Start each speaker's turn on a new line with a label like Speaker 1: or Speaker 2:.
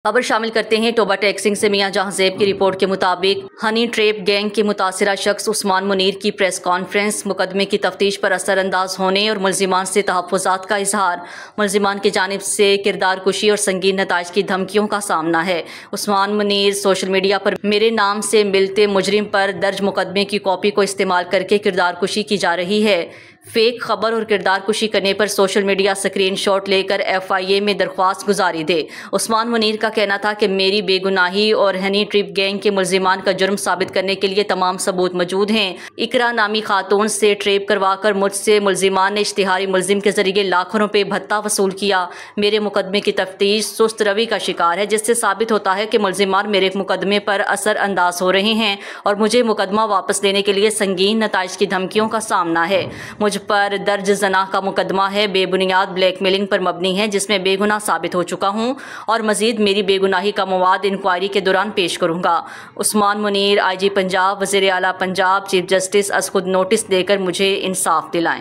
Speaker 1: खबर शामिल करते हैं टोबा टैक्सिंग से। मियां जहां ज़ैब की रिपोर्ट के मुताबिक हनी ट्रैप गैंग के मुतासिरा शख्स उस्मान मुनीर की प्रेस कॉन्फ्रेंस, मुकदमे की तफ्तीश पर असरअंदाज होने और मुलजिमान से तहफ़्फ़ुज़ात का इजहार, मुलजिमान की जानिब से किरदार कुशी और संगीन नताइज की धमकियों का सामना है। उस्मान मुनीर सोशल मीडिया पर मेरे नाम से मिलते मुजरिम पर दर्ज मुकदमे की कॉपी को इस्तेमाल करके किरदार कुशी की जा रही है। फेक खबर और किरदार कुशी करने पर सोशल मीडिया स्क्रीनशॉट लेकर FIA में दरख्वास्त गुजारी दे। उस्मान मुनीर का कहना था कि मेरी बेगुनाही और हनी ट्रैप गैंग के मुलजिमान का जुर्म साबित करने के लिए तमाम सबूत मौजूद हैं। इकरा नामी खातून से ट्रैप करवाकर मुझसे मुलजिमान ने इश्तिहारी मुलजिम के जरिए लाखों रुपए भत्ता वसूल किया। मेरे मुकदमे की तफ्तीश सुस्त रवि का शिकार है, जिससे साबित होता है कि मुलजिमान मेरे मुकदमे पर असर अंदाज हो रहे हैं और मुझे मुकदमा वापस लेने के लिए संगीन नताइज की धमकियों का सामना है। मुझ पर दर्ज जना का मुकदमा है, बेबुनियाद ब्लैकमेलिंग पर मबनी है, जिसमें बेगुनाह साबित हो चुका हूं और मजीद मेरी बेगुनाही का मवाद इंक्वायरी के दौरान पेश करूंगा। उस्मान मुनीर IG पंजाब, वज़ीर आला पंजाब, चीफ जस्टिस अस खुद नोटिस देकर मुझे इंसाफ दिलाएं।